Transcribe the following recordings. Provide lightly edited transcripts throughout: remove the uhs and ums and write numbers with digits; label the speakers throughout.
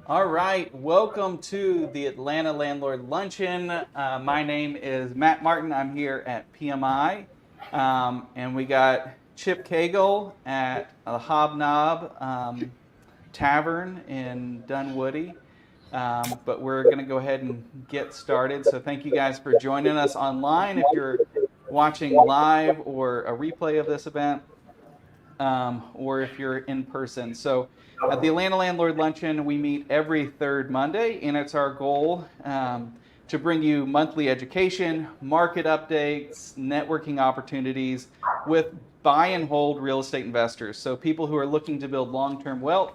Speaker 1: All right, welcome to the Atlanta Landlord Luncheon. My name is Matt Martin. I'm here at PMI, and we got Chip Cagle at a Hobnob Tavern in Dunwoody. But we're going to go ahead and get started. So thank you guys for joining us online. If you're watching live or a replay of this event, or if you're in person. So at the Atlanta Landlord Luncheon, we meet every third Monday, and it's our goal to bring you monthly education, market updates, networking opportunities with buy and hold real estate investors. So people who are looking to build long-term wealth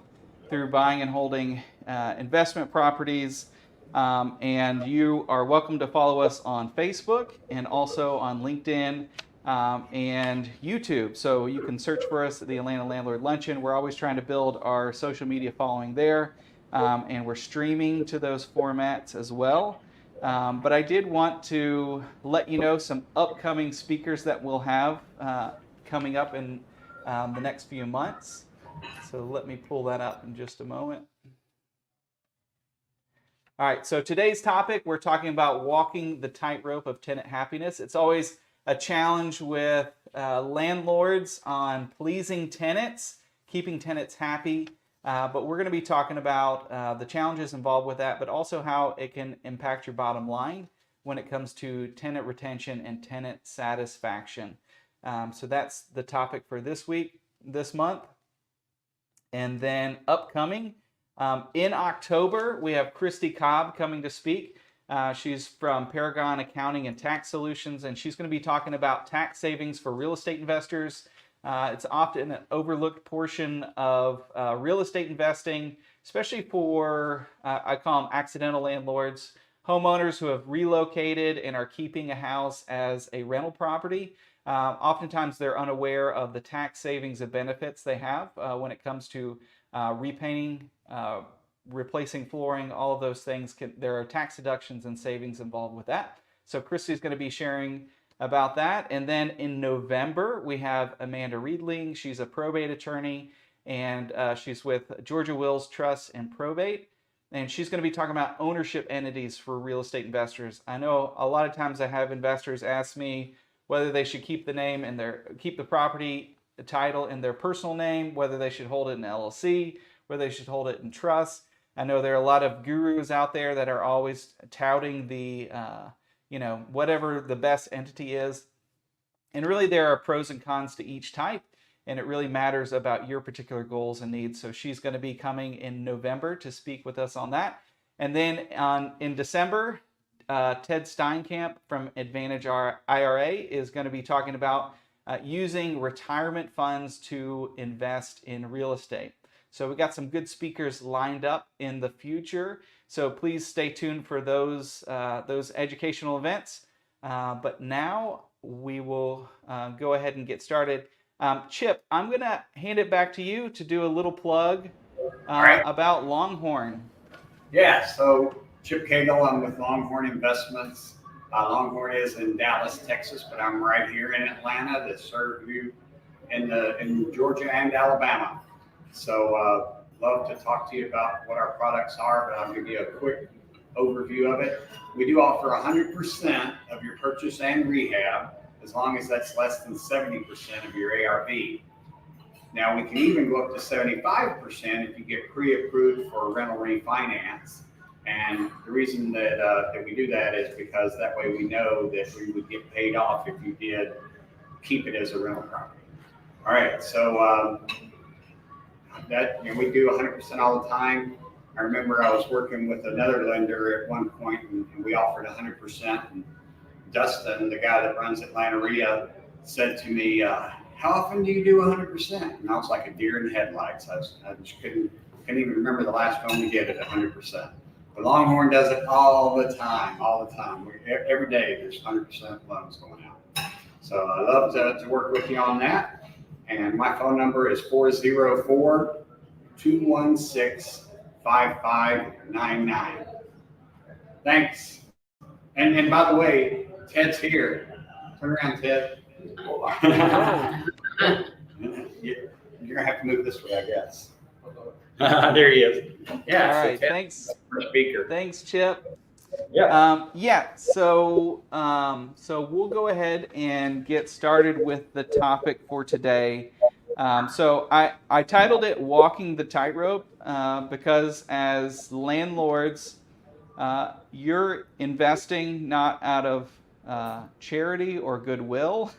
Speaker 1: through buying and holding investment properties. And you are welcome to follow us on Facebook and also on LinkedIn and YouTube. So you can search for us at the Atlanta Landlord Luncheon. We're always trying to build our social media following there, and we're streaming to those formats as well. But I did want to let you know some upcoming speakers that we'll have coming up in the next few months. So let me pull that up in just a moment. All right, so today's topic, we're talking about walking the tightrope of tenant happiness. It's always a challenge with landlords on pleasing tenants, keeping tenants happy. But we're going to be talking about the challenges involved with that, but also how it can impact your bottom line when it comes to tenant retention and tenant satisfaction. So that's the topic for this week, this month. And then upcoming, in October, we have Christy Cobb coming to speak. She's from Paragon Accounting and Tax Solutions, and she's going to be talking about tax savings for real estate investors. It's often an overlooked portion of real estate investing, especially for, I call them accidental landlords, homeowners who have relocated and are keeping a house as a rental property. Oftentimes they're unaware of the tax savings and benefits they have when it comes to repainting, replacing flooring, all of those things. There are tax deductions and savings involved with that. So Christy's going to be sharing about that. And then in November, we have Amanda Riedling. She's a probate attorney, and she's with Georgia Wills Trust and Probate. And she's going to be talking about ownership entities for real estate investors. I know a lot of times I have investors ask me whether they should keep the property title in their personal name, whether they should hold it in LLC, whether they should hold it in trust. I know there are a lot of gurus out there that are always touting the, whatever the best entity is. And really there are pros and cons to each type, and it really matters about your particular goals and needs. So she's going to be coming in November to speak with us on that. And then in December, Ted Steinkamp from Advantage IRA is going to be talking about using retirement funds to invest in real estate. So we got some good speakers lined up in the future. So please stay tuned for those educational events. But now we will go ahead and get started. Chip, I'm going to hand it back to you to do a little plug about Longhorn.
Speaker 2: Yeah, so Chip Cagle, I'm with Longhorn Investments. Longhorn is in Dallas, Texas, but I'm right here in Atlanta to serve you in Georgia and Alabama. So love to talk to you about what our products are, but I'll give you a quick overview of it. We do offer 100% of your purchase and rehab, as long as that's less than 70% of your ARV. Now we can even go up to 75% if you get pre-approved for a rental refinance. And the reason that we do that is because that way we know that we would get paid off if you did keep it as a rental property. All right, so we do 100% all the time. I remember I was working with another lender at one point, and we offered 100%. And Dustin, the guy that runs Atlanta RIA, said to me, "How often do you do 100%?" And I was like a deer in the headlights. I just couldn't even remember the last one we did at 100%. But Longhorn does it all the time. Every day there's 100% loans going out. So I love to work with you on that. And my phone number is 404-216-5599. Thanks. And by the way, Ted's here. Turn around, Ted. You're going to have to move this way, I guess. There he is. Yeah,
Speaker 1: All
Speaker 2: so
Speaker 1: right,
Speaker 2: Ted,
Speaker 1: thanks.
Speaker 2: first speaker.
Speaker 1: Thanks, Chip.
Speaker 2: Yeah.
Speaker 1: So we'll go ahead and get started with the topic for today. So I titled it "Walking the Tightrope" because as landlords, you're investing not out of charity or goodwill,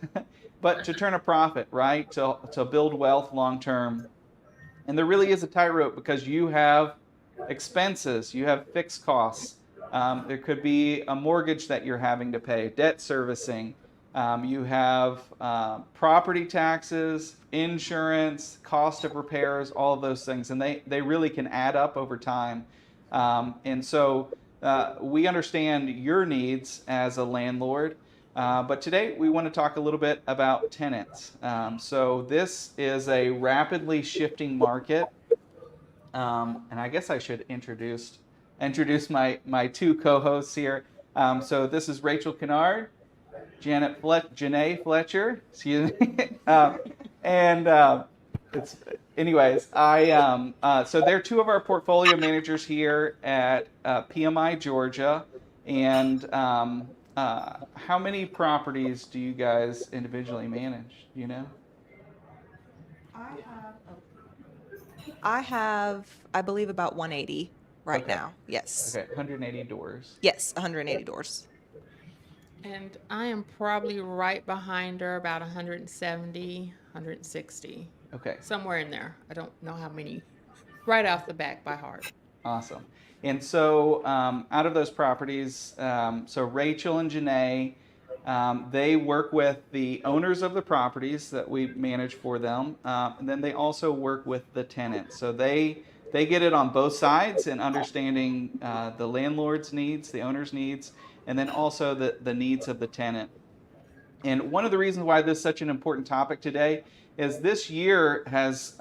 Speaker 1: but to turn a profit, right? To build wealth long term. And there really is a tightrope because you have expenses, you have fixed costs. There could be a mortgage that you're having to pay, debt servicing. You have property taxes, insurance, cost of repairs, all of those things. And they really can add up over time. And so we understand your needs as a landlord. But today we want to talk a little bit about tenants. So this is a rapidly shifting market, and I guess I should introduce my two co-hosts here. So this is Rachel Kennard, Janae Fletcher, excuse me, and it's anyways. So they're two of our portfolio managers here at PMI Georgia, and how many properties do you guys individually manage? Do you know?
Speaker 3: I believe, about 180 right
Speaker 1: Okay.
Speaker 3: now. Yes.
Speaker 1: Okay, 180 doors.
Speaker 3: Yes, 180 doors.
Speaker 4: And I am probably right behind her, about 170, 160,
Speaker 1: Okay,
Speaker 4: somewhere in there. I don't know how many right off the back by heart.
Speaker 1: awesome. And so, out of those properties, so Rachel and Janae, they work with the owners of the properties that we manage for them, and then they also work with the tenants. So they get it on both sides in understanding the landlord's needs, the owner's needs, and then also the needs of the tenant. And one of the reasons why this is such an important topic today is this year has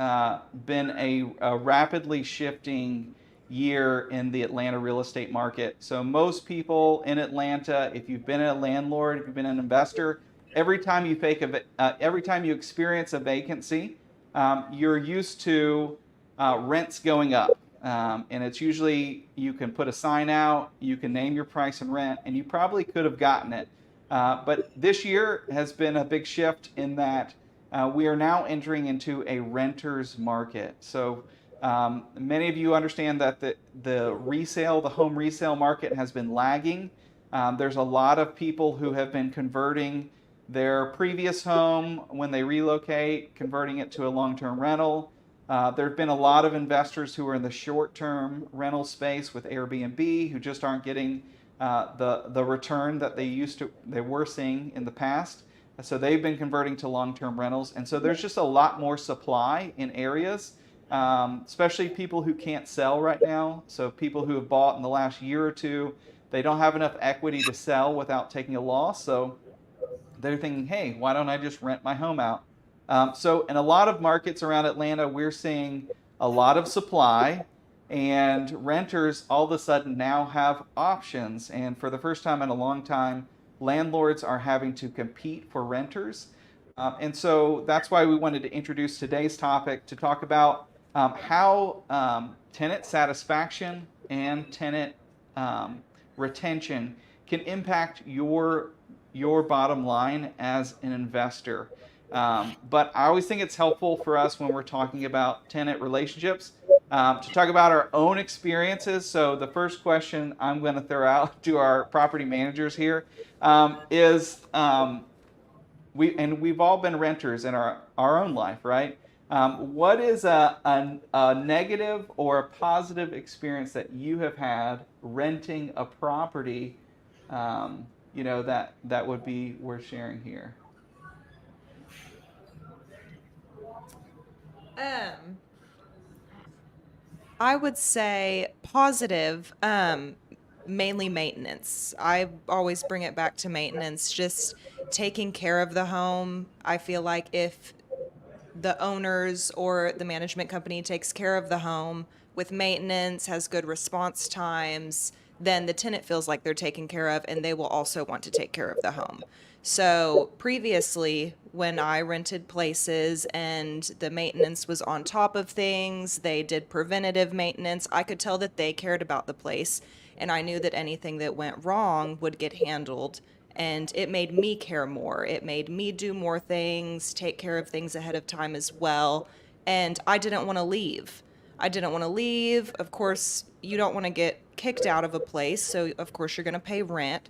Speaker 1: been a rapidly shifting year in the Atlanta real estate market. So most people in Atlanta, if you've been a landlord, if you've been an investor, every time you experience a vacancy, you're used to rents going up. And it's usually you can put a sign out, you can name your price and rent, and you probably could have gotten it. But this year has been a big shift in that we are now entering into a renter's market. So many of you understand that the home resale market has been lagging. There's a lot of people who have been converting their previous home when they relocate, converting it to a long-term rental. There have been a lot of investors who are in the short-term rental space with Airbnb who just aren't getting the return that they were seeing in the past. So they've been converting to long-term rentals, and so there's just a lot more supply in areas, especially people who can't sell right now. So people who have bought in the last year or two, they don't have enough equity to sell without taking a loss. So they're thinking, hey, why don't I just rent my home out? So in a lot of markets around Atlanta, we're seeing a lot of supply, and renters all of a sudden now have options. And for the first time in a long time, landlords are having to compete for renters. And so that's why we wanted to introduce today's topic to talk about how tenant satisfaction and tenant retention can impact your bottom line as an investor. But I always think it's helpful for us when we're talking about tenant relationships to talk about our own experiences. So the first question I'm going to throw out to our property managers here is we've all been renters in our own life, right? What is a negative or a positive experience that you have had renting a property? That would be worth sharing here.
Speaker 3: I would say positive, mainly maintenance. I always bring it back to maintenance, just taking care of the home. I feel like if the owners or the management company takes care of the home with maintenance, has good response times, then the tenant feels like they're taken care of and they will also want to take care of the home. So previously, when I rented places and the maintenance was on top of things, they did preventative maintenance, I could tell that they cared about the place, and I knew that anything that went wrong would get handled. And it made me care more. It made me do more things, take care of things ahead of time as well. And I didn't want to leave. I didn't want to leave. Of course, you don't want to get kicked out of a place, so of course you're going to pay rent.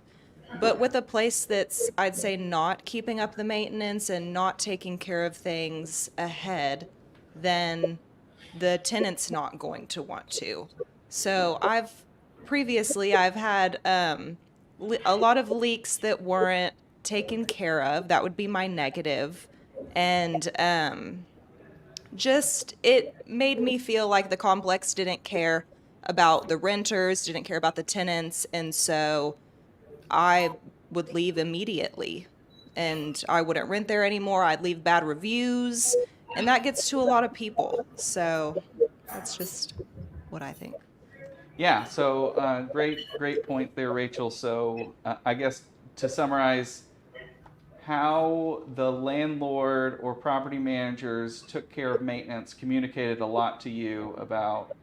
Speaker 3: But with a place that's, I'd say, not keeping up the maintenance and not taking care of things ahead, then the tenant's not going to want to. So I've had a lot of leaks that weren't taken care of. That would be my negative. And just it made me feel like the complex didn't care about the renters, didn't care about the tenants, and so I would leave immediately and I wouldn't rent there anymore. I'd leave bad reviews, and that gets to a lot of people. So that's just what I think.
Speaker 1: Yeah, so great point there, Rachel. So I guess to summarize, how the landlord or property managers took care of maintenance communicated a lot to you about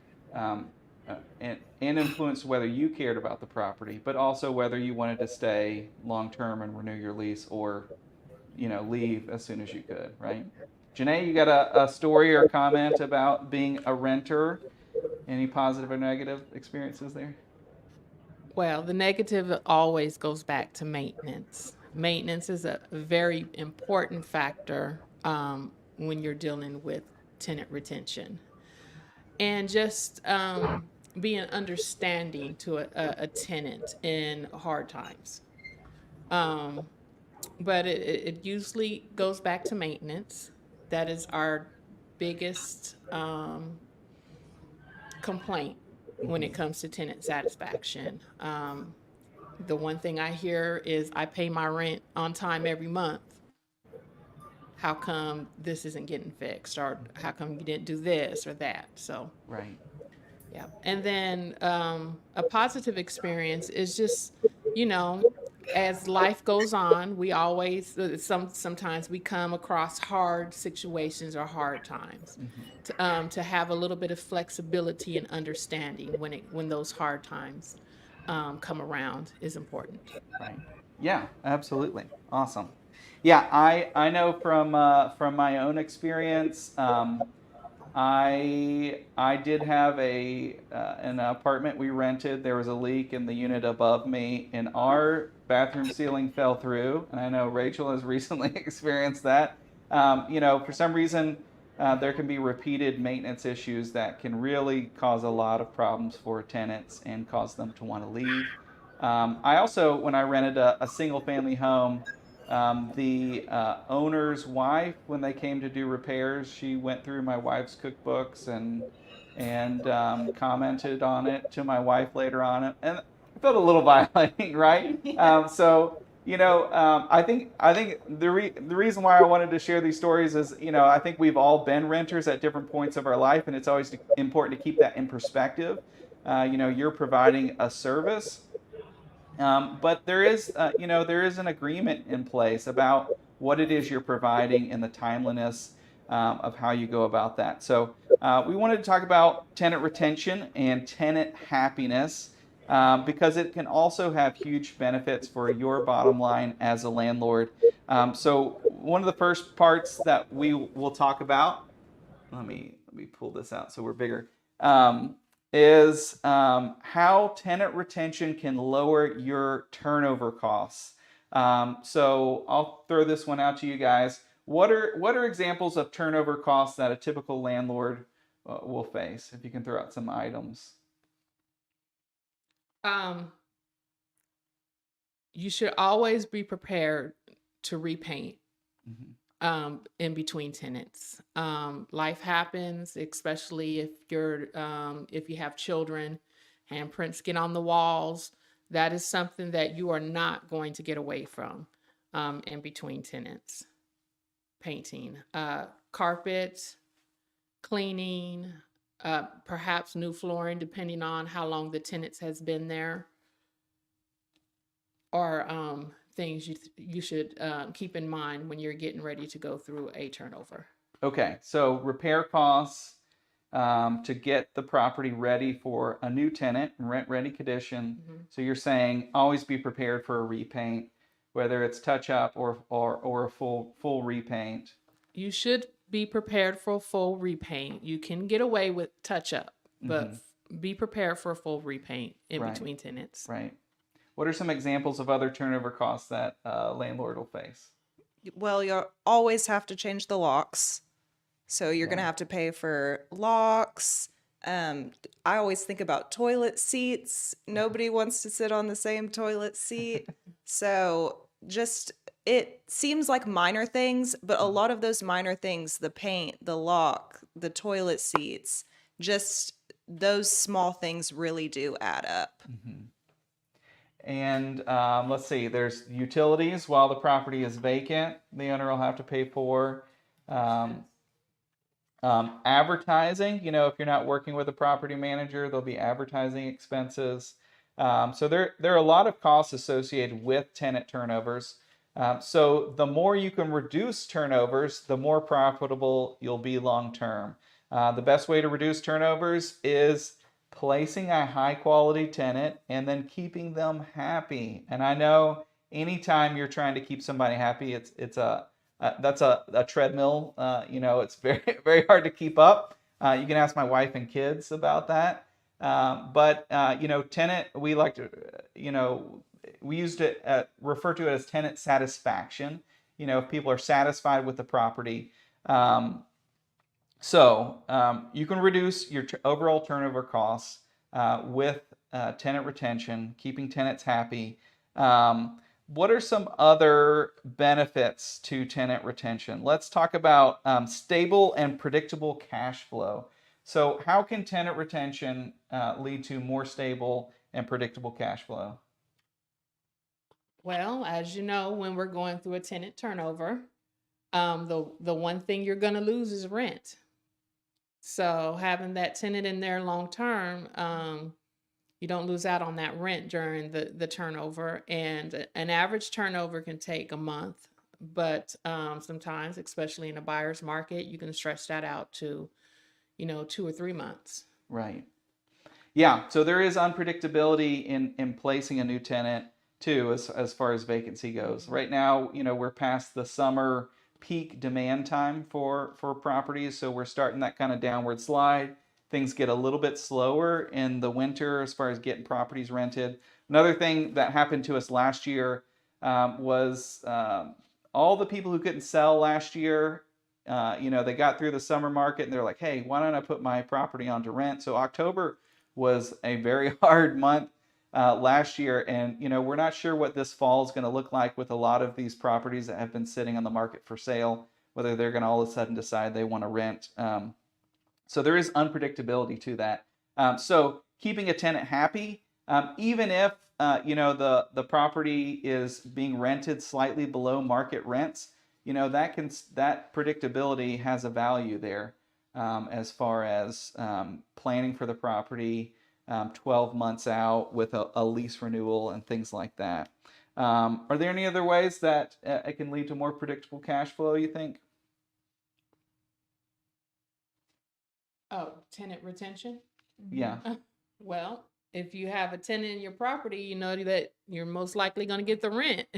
Speaker 1: and influenced whether you cared about the property, but also whether you wanted to stay long term and renew your lease, or leave as soon as you could, right? Janae, you got a story or comment about being a renter? Any positive or negative experiences there?
Speaker 4: Well, the negative always goes back to maintenance. Maintenance is a very important factor when you're dealing with tenant retention. And just being understanding to a tenant in hard times. Um, but it usually goes back to maintenance. That is our biggest complaint when it comes to tenant satisfaction. The one thing I hear is I pay my rent on time every month. How come this isn't getting fixed? Or how come you didn't do this or that? So,
Speaker 1: Right.
Speaker 4: yeah. And then a positive experience is just, you know, as life goes on, we always sometimes we come across hard situations or hard times. To have a little bit of flexibility and understanding when those hard times come around is important.
Speaker 1: Right. Yeah, absolutely. Awesome. Yeah, I know from my own experience. I did have an apartment we rented. There was a leak in the unit above me, and our bathroom ceiling fell through. And I know Rachel has recently experienced that. For some reason, there can be repeated maintenance issues that can really cause a lot of problems for tenants and cause them to want to leave. I also, when I rented a single family home, the owner's wife, when they came to do repairs, she went through my wife's cookbooks and commented on it to my wife later on, and it felt a little violating, right? I think the reason why I wanted to share these stories is, I think we've all been renters at different points of our life, and it's always important to keep that in perspective. You're providing a service. But there is an agreement in place about what it is you're providing and the timeliness of how you go about that. So we wanted to talk about tenant retention and tenant happiness because it can also have huge benefits for your bottom line as a landlord. So one of the first parts that we will talk about, let me pull this out so we're bigger. Is how tenant retention can lower your turnover costs. So I'll throw this one out to you guys. What are examples of turnover costs that a typical landlord will face? If you can throw out some items.
Speaker 4: You should always be prepared to repaint
Speaker 1: Mm-hmm.
Speaker 4: in between tenants. Life happens, especially if you have children, handprints get on the walls. That is something that you are not going to get away from in between tenants. Painting, carpet, cleaning, perhaps new flooring, depending on how long the tenants has been there. are things you should keep in mind when you're getting ready to go through a turnover.
Speaker 1: Okay, so repair costs to get the property ready for a new tenant in rent-ready condition. So you're saying always be prepared for a repaint, whether it's touch-up or a full repaint.
Speaker 4: You should be prepared for a full repaint. You can get away with touch-up, but be prepared for a full repaint in
Speaker 1: Right.
Speaker 4: between tenants.
Speaker 1: Right. What are some examples of other turnover costs that a landlord will face?
Speaker 3: Well, you'll always have to change the locks. So you're going to have to pay for locks. I always think about toilet seats. Nobody wants to sit on the same toilet seat. So just, it seems like minor things, but a lot of those minor things, the paint, the lock, the toilet seats, just those small things really do add up.
Speaker 1: And let's see, there's utilities while the property is vacant, the owner will have to pay for. Advertising, if you're not working with a property manager, there'll be advertising expenses. So there are a lot of costs associated with tenant turnovers. So the more you can reduce turnovers, the more profitable you'll be long term. The best way to reduce turnovers is placing a high quality tenant and then keeping them happy. And I know anytime you're trying to keep somebody happy, that's a treadmill. It's very, very hard to keep up. You can ask my wife and kids about that. But tenant, we like to, we used to refer to it as tenant satisfaction. If people are satisfied with the property. So you can reduce your overall turnover costs with tenant retention, keeping tenants happy. What are some other benefits to tenant retention? Let's talk about stable and predictable cash flow. So how can tenant retention lead to more stable and predictable cash flow?
Speaker 4: Well, as you know, when we're going through a tenant turnover, the one thing you're going to lose is rent. So having that tenant in there long term, you don't lose out on that rent during the turnover. And an average turnover can take a month, but sometimes, especially in a buyer's market, you can stretch that out to, 2 or 3 months.
Speaker 1: Right. Yeah. So there is unpredictability in placing a new tenant too, as far as vacancy goes. Right now, we're past the summer peak demand time for properties, so we're starting that kind of downward slide. Things get a little bit slower in the winter as far as getting properties rented. Another thing that happened to us last year was all the people who couldn't sell last year. They got through the summer market and they're like, hey, why don't I put my property onto rent? So October was a very hard month last year, and we're not sure what this fall is going to look like with a lot of these properties that have been sitting on the market for sale, whether they're going to all of a sudden decide they want to rent. So there is unpredictability to that. So keeping a tenant happy, even if the property is being rented slightly below market rents, that predictability has a value there as far as planning for the property 12 months out with a lease renewal and things like that. Are there any other ways that it can lead to more predictable cash flow, you think?
Speaker 4: Oh, tenant retention?
Speaker 1: Yeah.
Speaker 4: Well, if you have a tenant in your property, you know that you're most likely going to get the rent.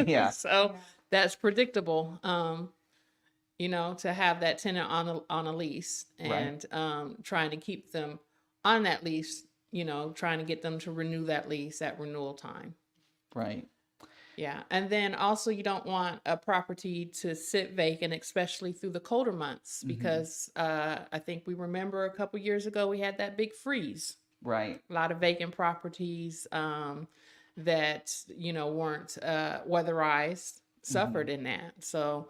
Speaker 1: Yeah.
Speaker 4: So that's predictable. To have that tenant on a lease and trying to keep them on that lease, trying to get them to renew that lease at renewal time.
Speaker 1: Right.
Speaker 4: Yeah. And then also you don't want a property to sit vacant, especially through the colder months, because I think we remember a couple years ago we had that big freeze.
Speaker 1: Right.
Speaker 4: A lot of vacant properties that, weren't weatherized suffered in that. So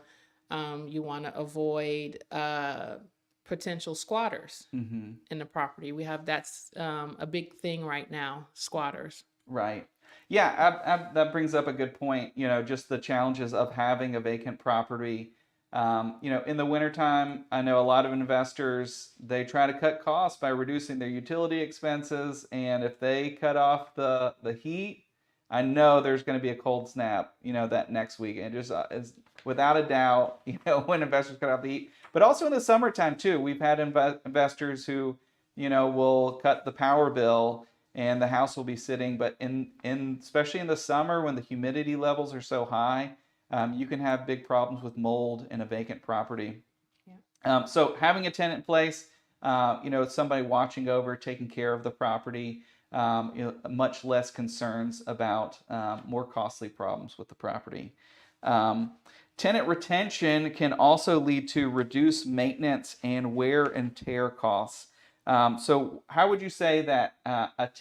Speaker 4: you want to avoid potential squatters in the property. That's a big thing right now, squatters.
Speaker 1: Right. Yeah, that brings up a good point. Just the challenges of having a vacant property. In the wintertime, I know a lot of investors, they try to cut costs by reducing their utility expenses. And if they cut off the heat, I know there's going to be a cold snap, that next week. And just is without a doubt, when investors cut off the heat. But also in the summertime too, we've had investors who, will cut the power bill and the house will be sitting. But especially in the summer when the humidity levels are so high, you can have big problems with mold in a vacant property. Yeah. So having a tenant in place, somebody watching over, taking care of the property, much less concerns about more costly problems with the property. Tenant retention can also lead to reduced maintenance and wear and tear costs. So how would you say that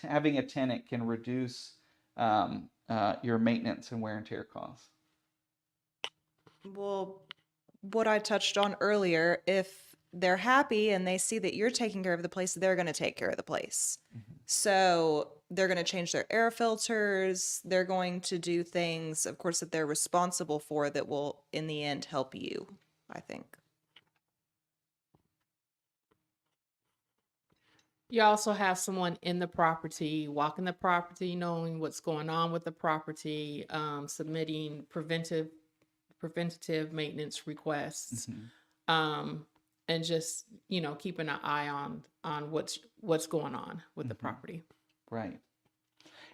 Speaker 1: having a tenant can reduce your maintenance and wear and tear costs?
Speaker 3: Well, what I touched on earlier, if they're happy and they see that you're taking care of the place, they're going to take care of the place. So they're going to change their air filters. They're going to do things, of course, that they're responsible for that will, in the end, help you, I think.
Speaker 4: You also have someone in the property, walking the property, knowing what's going on with the property, submitting preventative maintenance requests, and just keeping an eye on what's going on with the property.
Speaker 1: Right.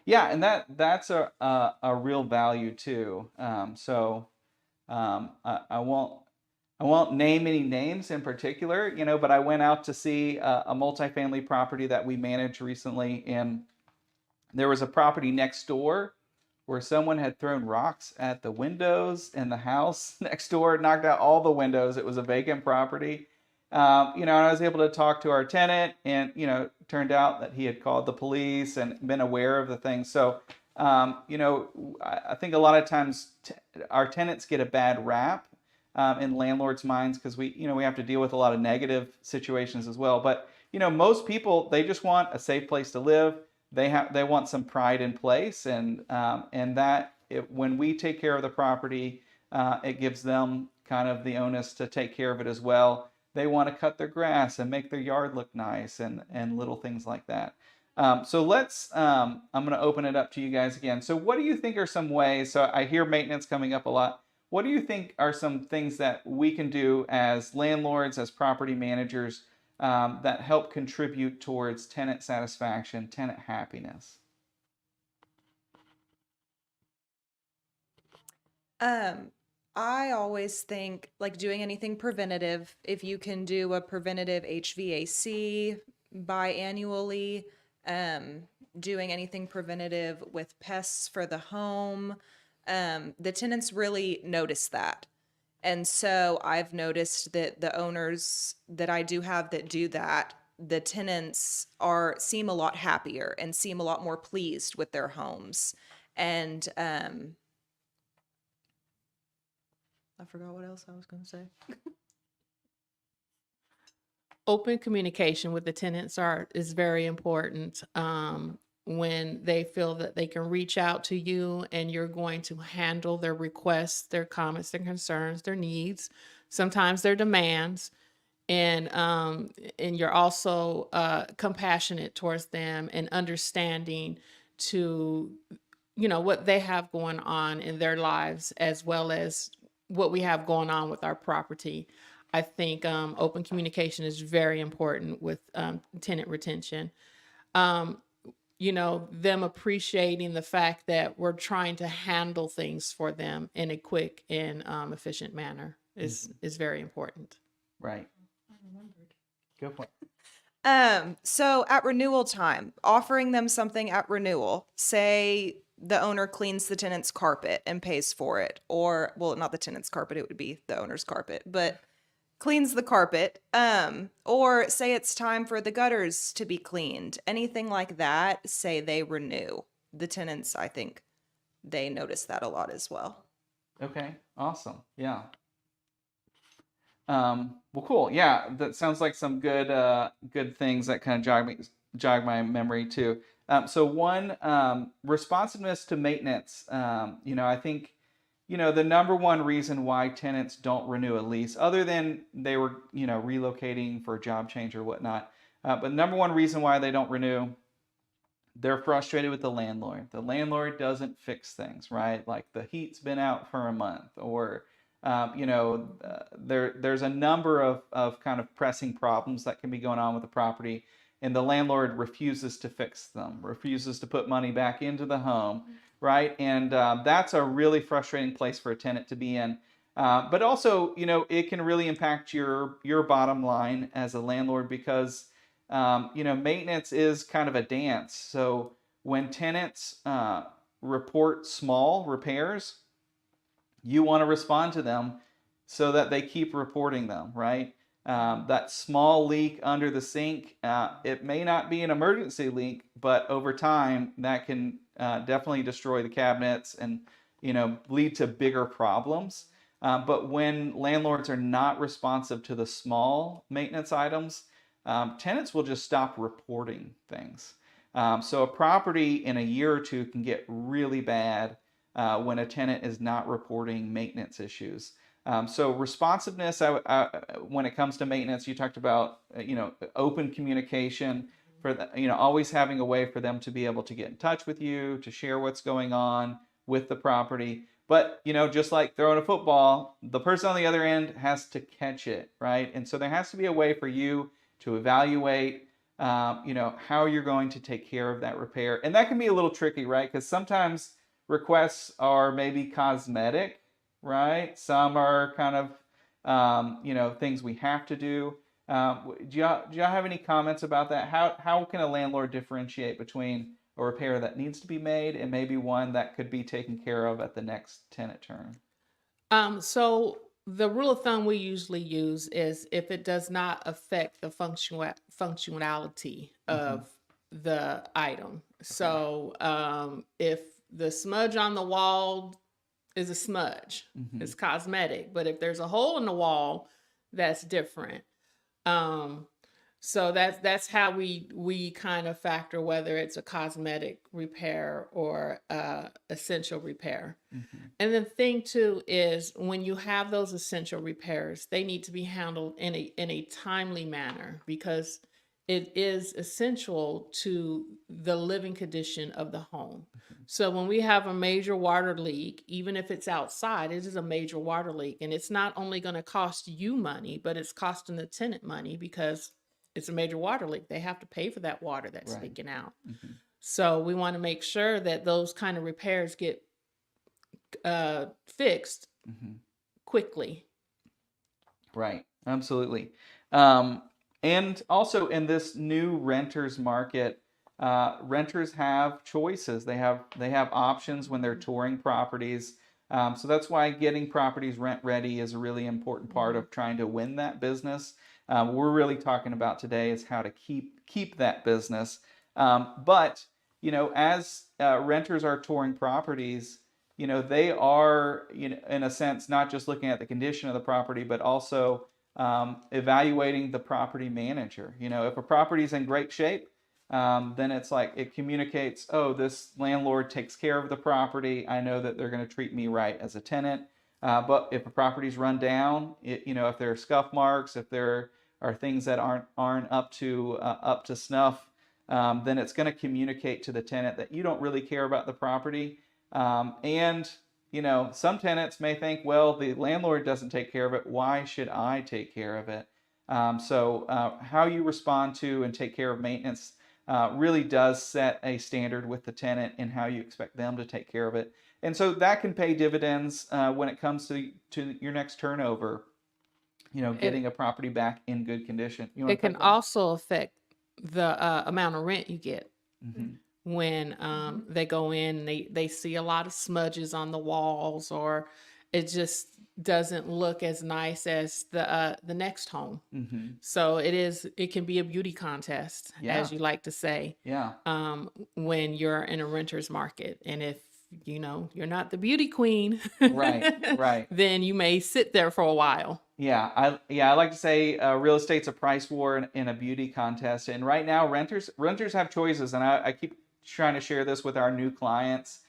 Speaker 1: Yeah, and that's a real value too. I won't name any names in particular, but I went out to see a multifamily property that we managed recently, and there was a property next door where someone had thrown rocks at the windows in the house next door, knocked out all the windows. It was a vacant property. And I was able to talk to our tenant, and turned out that he had called the police and been aware of the thing. So, I think a lot of times our tenants get a bad rap in landlords' minds because we have to deal with a lot of negative situations as well. But most people, they just want a safe place to live. They want some pride in place, and when we take care of the property, it gives them kind of the onus to take care of it as well. They want to cut their grass and make their yard look nice and little things like that. So I'm going to open it up to you guys again. So what do you think are some ways? So I hear maintenance coming up a lot. What do you think are some things that we can do as landlords, as property managers, that help contribute towards tenant satisfaction, tenant happiness?
Speaker 3: I always think like doing anything preventative, if you can do a preventative HVAC biannually, doing anything preventative with pests for the home, the tenants really notice that. And so I've noticed that the owners that I do have that do that, the tenants seem a lot happier and seem a lot more pleased with their homes. And I forgot what else I was going to say.
Speaker 4: Open communication with the tenants is very important. When they feel that they can reach out to you and you're going to handle their requests, their comments, their concerns, their needs, sometimes their demands, and you're also compassionate towards them and understanding to what they have going on in their lives as well as what we have going on with our property. I think open communication is very important with tenant retention. Them appreciating the fact that we're trying to handle things for them in a quick and efficient manner is very important.
Speaker 1: Right.
Speaker 3: I remembered.
Speaker 1: Go for it.
Speaker 3: So at renewal time, offering them something at renewal, say the owner cleans the tenant's carpet and pays for it, or, well, not the tenant's carpet, it would be the owner's carpet, but cleans the carpet, or say it's time for the gutters to be cleaned, anything like that, say they renew. The tenants, I think they notice that a lot as well.
Speaker 1: Okay, awesome. Yeah. Well, cool. Yeah, that sounds like some good things that kind of jog my memory too. So one, responsiveness to maintenance. I think, the number one reason why tenants don't renew a lease, other than they were, relocating for a job change or whatnot, but number one reason why they don't renew, they're frustrated with the landlord. The landlord doesn't fix things, right? Like the heat's been out for a month, or there's a number of kind of pressing problems that can be going on with the property, and the landlord refuses to fix them, refuses to put money back into the home, right? And that's a really frustrating place for a tenant to be in. But also, it can really impact your bottom line as a landlord because maintenance is kind of a dance. So when tenants report small repairs, you want to respond to them so that they keep reporting them, right? That small leak under the sink, it may not be an emergency leak, but over time that can definitely destroy the cabinets and lead to bigger problems. But when landlords are not responsive to the small maintenance items, tenants will just stop reporting things. So a property in a year or two can get really bad when a tenant is not reporting maintenance issues. So responsiveness, when it comes to maintenance, you talked about open communication, for always having a way for them to be able to get in touch with you, to share what's going on with the property. But just like throwing a football, the person on the other end has to catch it, right? And so there has to be a way for you to evaluate how you're going to take care of that repair. And that can be a little tricky, right? Because sometimes requests are maybe cosmetic, right? Some are kind of things we have to do. Do y'all have any comments about that? How can a landlord differentiate between a repair that needs to be made and maybe one that could be taken care of at the next tenant turn?
Speaker 4: So the rule of thumb we usually use is if it does not affect the functionality of the item. So if the smudge on the wall is a smudge, it's cosmetic, but if there's a hole in the wall, that's different. So that's how we kind of factor whether it's a cosmetic repair or essential repair. And the thing too is when you have those essential repairs, they need to be handled in a timely manner because it is essential to the living condition of the home. So when we have a major water leak, even if it's outside, it is a major water leak, and it's not only going to cost you money, but it's costing the tenant money because it's a major water leak. They have to pay for that water that's
Speaker 1: Right.
Speaker 4: leaking out. So we want to make sure that those kind of repairs get fixed quickly.
Speaker 1: Right. Absolutely. And also in this new renters market, renters have choices. They have options when they're touring properties. So that's why getting properties rent ready is a really important part of trying to win that business. What we're really talking about today is how to keep that business. But as renters are touring properties, they are, in a sense, not just looking at the condition of the property, but also evaluating the property manager. If a property is in great shape, then it's like it communicates, oh, this landlord takes care of the property. I know that they're going to treat me right as a tenant. But if a property's run down, if there are scuff marks, if there are things that aren't up to snuff, then it's going to communicate to the tenant that you don't really care about the property. And some tenants may think, well, the landlord doesn't take care of it. Why should I take care of it? So how you respond to and take care of maintenance really does set a standard with the tenant and how you expect them to take care of it. And so that can pay dividends when it comes to your next turnover, getting a property back in good condition.
Speaker 4: It can also affect the amount of rent you get. When they go in, they see a lot of smudges on the walls, or it just doesn't look as nice as the next home. So it can be a beauty contest, as you like to say. When you're in a renter's market, and if you're not the beauty queen,
Speaker 1: right,
Speaker 4: then you may sit there for a while.
Speaker 1: I like to say real estate's a price war and a beauty contest. And right now, renters have choices, and I keep trying to share this with our new clients.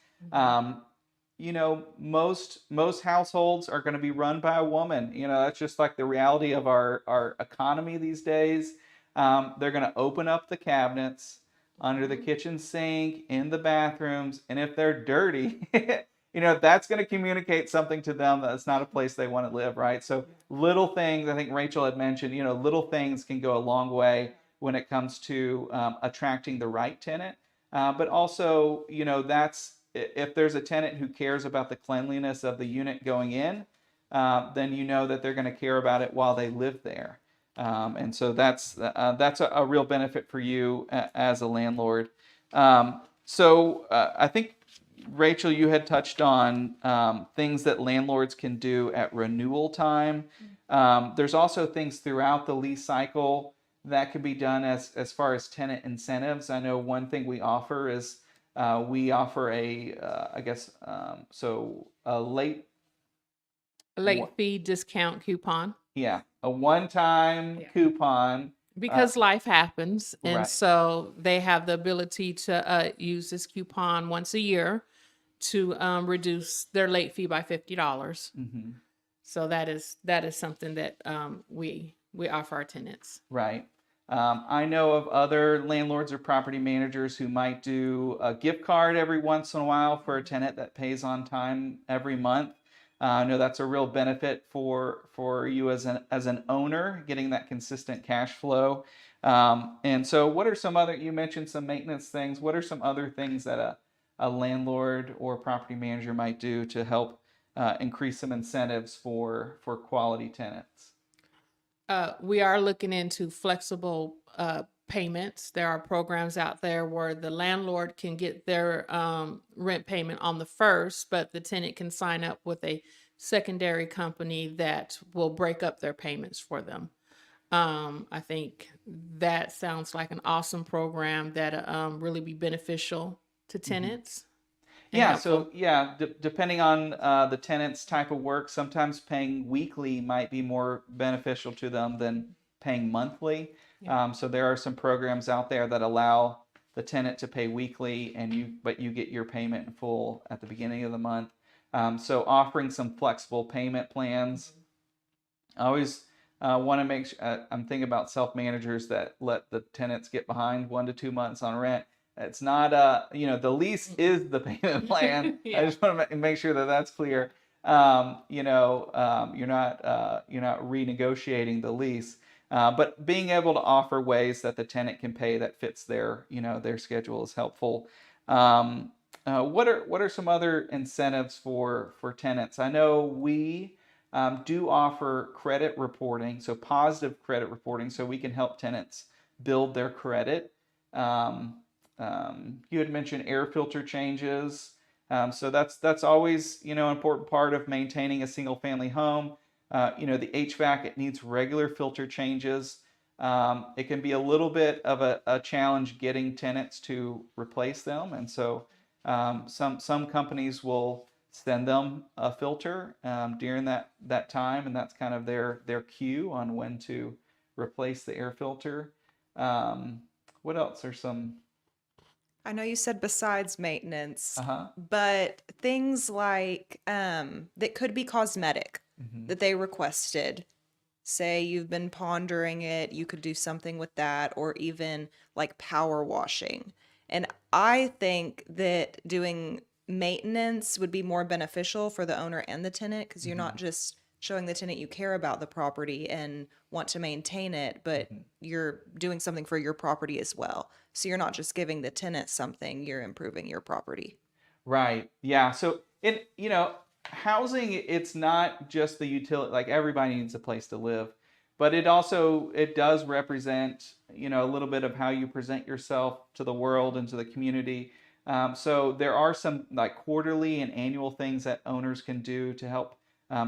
Speaker 1: Most households are going to be run by a woman. That's just like the reality of our economy these days. They're going to open up the cabinets, under the kitchen sink, in the bathrooms, and if they're dirty, that's going to communicate something to them that it's not a place they want to live, right? So little things, I think Rachel had mentioned, little things can go a long way when it comes to attracting the right tenant. But also, that's if there's a tenant who cares about the cleanliness of the unit going in, then you know that they're going to care about it while they live there. And so that's a real benefit for you as a landlord. I think, Rachel, you had touched on things that landlords can do at renewal time. There's also things throughout the lease cycle that can be done as far as tenant incentives. I know one thing we offer is we offer a
Speaker 4: Late fee discount coupon.
Speaker 1: a one-time coupon.
Speaker 4: Because life happens, and
Speaker 1: right.
Speaker 4: so they have the ability to use this coupon once a year to reduce their late fee by $50.
Speaker 1: Mm-hmm.
Speaker 4: So that is something that we offer our tenants.
Speaker 1: Right. I know of other landlords or property managers who might do a gift card every once in a while for a tenant that pays on time every month. I know that's a real benefit for you as an owner, getting that consistent cash flow. And so what are some other, you mentioned some maintenance things. What are some other things that a landlord or property manager might do to help increase some incentives for quality tenants?
Speaker 4: We are looking into flexible payments. There are programs out there where the landlord can get their rent payment on the first, but the tenant can sign up with a secondary company that will break up their payments for them. I think that sounds like an awesome program that really be beneficial to tenants.
Speaker 1: Depending on the tenant's type of work, sometimes paying weekly might be more beneficial to them than paying monthly. So there are some programs out there that allow the tenant to pay weekly, but you get your payment in full at the beginning of the month. So offering some flexible payment plans. I always want to make sure, I'm thinking about self-managers that let the tenants get behind 1 to 2 months on rent. It's not the lease is the payment plan. I just want to make sure that that's clear. You're not renegotiating the lease, but being able to offer ways that the tenant can pay that fits their schedule is helpful. What are some other incentives for tenants? I know we do offer credit reporting, so positive credit reporting, so we can help tenants build their credit. You had mentioned air filter changes. So that's always, an important part of maintaining a single family home. The HVAC, it needs regular filter changes. It can be a little bit of a challenge getting tenants to replace them. And so some companies will send them a filter during that time, and that's kind of their cue on when to replace the air filter. What else are some?
Speaker 3: I know you said besides maintenance,
Speaker 1: Uh-huh.
Speaker 3: but things like that could be cosmetic
Speaker 1: Mm-hmm.
Speaker 3: that they requested. Say you've been pondering it, you could do something with that, or even like power washing. And I think that doing maintenance would be more beneficial for the owner and the tenant, because you're not just showing the tenant you care about the property and want to maintain it, but you're doing something for your property as well. So you're not just giving the tenant something, you're improving your property.
Speaker 1: Right. Yeah. So housing, it's not just the utility, like everybody needs a place to live, but it does represent, a little bit of how you present yourself to the world and to the community. So there are some like quarterly and annual things that owners can do to help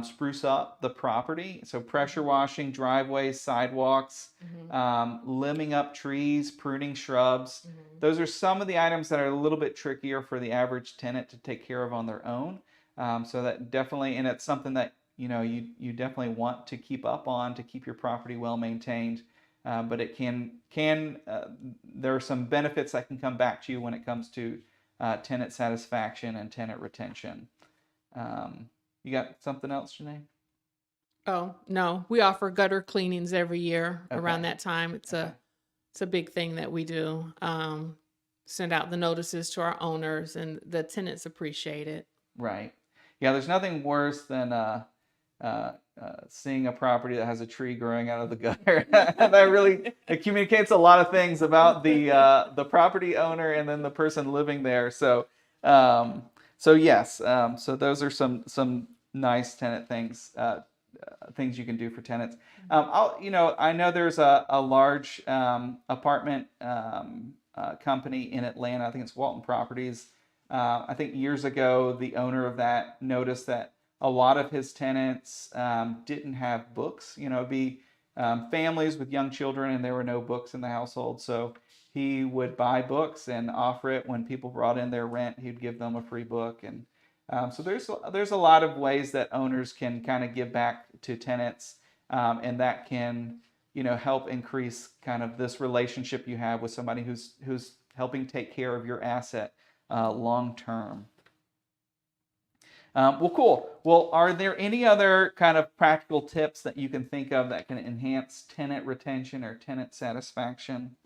Speaker 1: spruce up the property. So pressure washing driveways, sidewalks, limbing up trees, pruning shrubs. Those are some of the items that are a little bit trickier for the average tenant to take care of on their own. So that definitely, and it's something that you definitely want to keep up on to keep your property well maintained. But it can there are some benefits that can come back to you when it comes to tenant satisfaction and tenant retention. You got something else, Janae?
Speaker 4: Oh, no. We offer gutter cleanings every year around
Speaker 1: Okay.
Speaker 4: that time. It's a big thing that we do. send out the notices to our owners, and the tenants appreciate it.
Speaker 1: Right. Yeah, there's nothing worse than seeing a property that has a tree growing out of the gutter. It communicates a lot of things about the property owner and then the person living there. So yes, so those are some nice tenant things. Things you can do for tenants. I know there's a large apartment company in Atlanta. I think it's Walton Properties. I think years ago, the owner of that noticed that a lot of his tenants didn't have books. It'd be families with young children, and there were no books in the household. So he would buy books and offer it when people brought in their rent. He'd give them a free book, and so there's a lot of ways that owners can kind of give back to tenants, and that can help increase kind of this relationship you have with somebody who's helping take care of your asset long term. Well, cool. Well, are there any other kind of practical tips that you can think of that can enhance tenant retention or tenant satisfaction?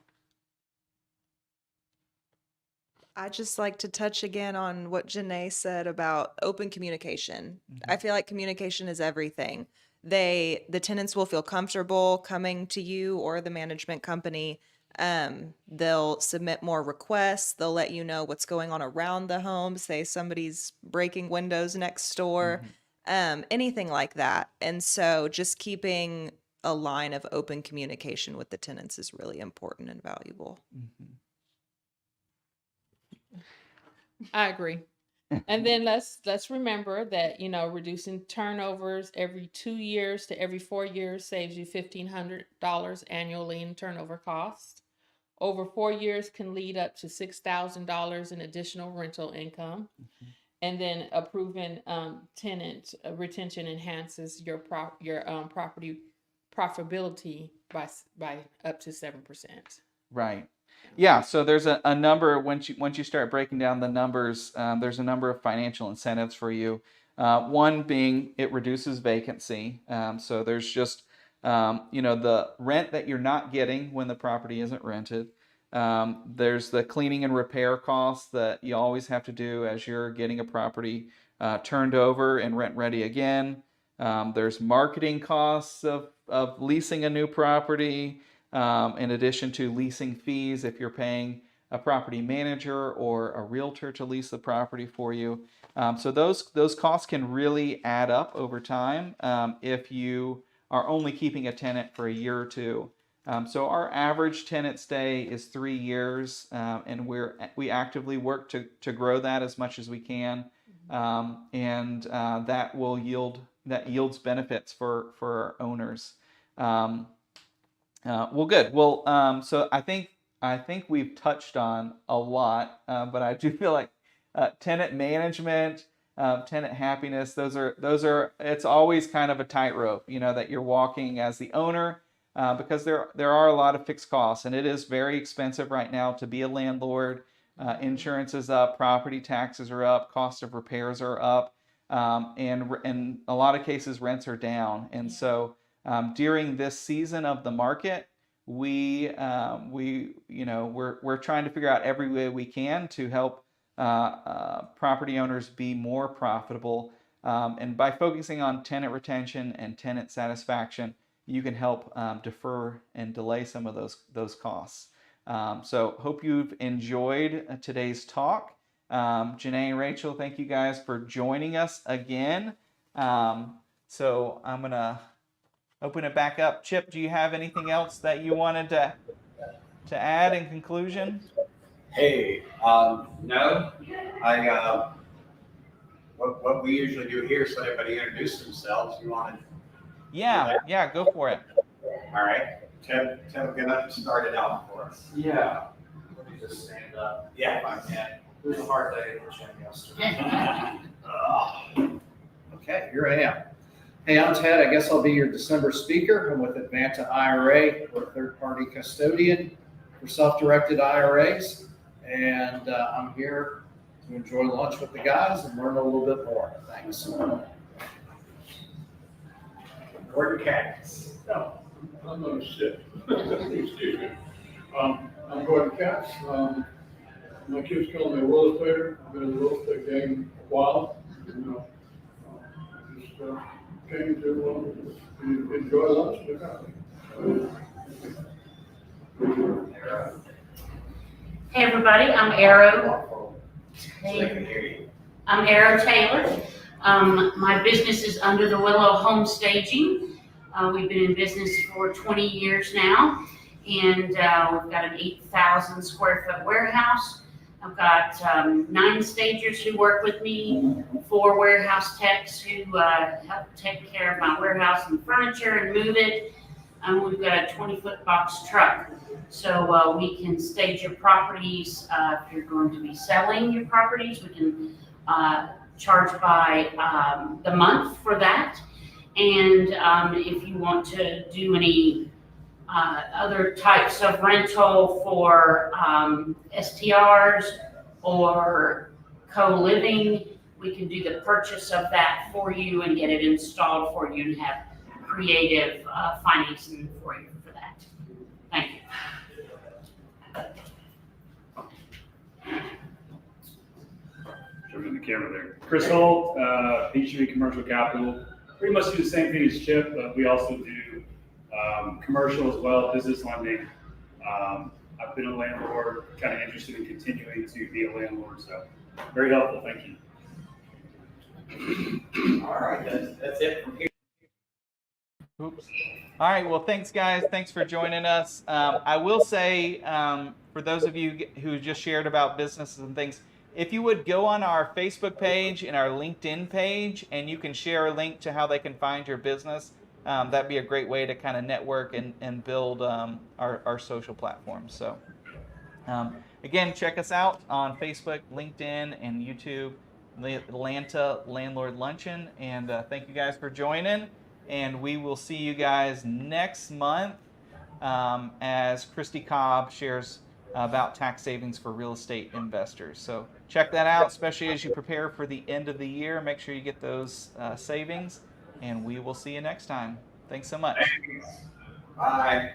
Speaker 3: I just like to touch again on what Janae said about open communication. I feel like communication is everything. The tenants will feel comfortable coming to you or the management company. They'll submit more requests. They'll let you know what's going on around the home. Say somebody's breaking windows next door, anything like that. And so just keeping a line of open communication with the tenants is really important and valuable.
Speaker 4: I agree. And then let's remember that, reducing turnovers every 2 years to every 4 years saves you $1,500 annually in turnover costs. Over 4 years can lead up to $6,000 in additional rental income. And then a proven tenant retention enhances your property profitability by up to 7%.
Speaker 1: Right. Yeah, so there's a number, once you start breaking down the numbers, there's a number of financial incentives for you. One being it reduces vacancy. So there's just, the rent that you're not getting when the property isn't rented. There's the cleaning and repair costs that you always have to do as you're getting a property turned over and rent ready again. There's marketing costs of leasing a new property. In addition to leasing fees, if you're paying a property manager or a realtor to lease the property for you. So those costs can really add up over time if you are only keeping a tenant for a year or two. So our average tenant stay is 3 years, and we actively work to grow that as much as we can, and that yields benefits for our owners. Well, good. Well, so I think we've touched on a lot, but I do feel like tenant management, tenant happiness, those are. It's always kind of a tightrope, that you're walking as the owner, because there are a lot of fixed costs, and it is very expensive right now to be a landlord. Insurance is up, property taxes are up, cost of repairs are up, and in a lot of cases rents are down, and so. During this season of the market, we're trying to figure out every way we can to help property owners be more profitable. And by focusing on tenant retention and tenant satisfaction, you can help defer and delay some of those costs. So hope you've enjoyed today's talk. Janae and Rachel, thank you guys for joining us again. So I'm going to open it back up. Chip, do you have anything else that you wanted to add in conclusion?
Speaker 2: Hey, no, what we usually do here is let everybody introduce themselves. You want to?
Speaker 1: Yeah, go for it.
Speaker 2: All right, Ted will get up and start it out for us.
Speaker 5: Yeah, let me just stand up.
Speaker 2: Yeah.
Speaker 5: If I can. It was a hard day at the gym yesterday. Okay, here I am. Hey, I'm Ted. I guess I'll be your December speaker. I'm with Advanta IRA. We're a third-party custodian for self-directed IRAs. And I'm here to enjoy lunch with the guys and learn a little bit more. Thanks.
Speaker 2: Gordon Katz.
Speaker 6: No, I'm gonna sit. Excuse me. I'm Gordon Katz. My kids call me a real estater. I've been in the real estate game a while. You know, just came to enjoy lunch with the company.
Speaker 7: Hey everybody, I'm Arrow. I'm Arrow Taylor. My business is Under the Willow Home Staging. We've been in business for 20 years now, and we've got an 8,000 square foot warehouse. I've got 9 stagers who work with me, 4 warehouse techs who help take care of my warehouse and furniture and move it. We've got a 20-foot box truck. So we can stage your properties. If you're going to be selling your properties, we can charge by the month for that. And if you want to do any other types of rental for STRs or co-living, we can do the purchase of that for you and get it installed for you and have creative financing for you for that. Thank you.
Speaker 8: Showing the camera there. Chris Holt, Peachtree Commercial Capital. Pretty much do the same thing as Chip, but we also do commercial as well, business lending. I've been a landlord, kind of interested in continuing to be a landlord, so very helpful. Thank you.
Speaker 2: All right, that's it from here.
Speaker 1: Oops. All right. Well, thanks, guys. Thanks for joining us. I will say, for those of you who just shared about businesses and things, if you would go on our Facebook page and our LinkedIn page, and you can share a link to how they can find your business, that'd be a great way to kind of network and build our social platforms. So, again, check us out on Facebook, LinkedIn, and YouTube, Atlanta Landlord Luncheon. And thank you guys for joining. And we will see you guys next month as Christy Cobb shares about tax savings for real estate investors. So check that out, especially as you prepare for the end of the year. Make sure you get those savings, and we will see you next time. Thanks so much.
Speaker 2: Bye.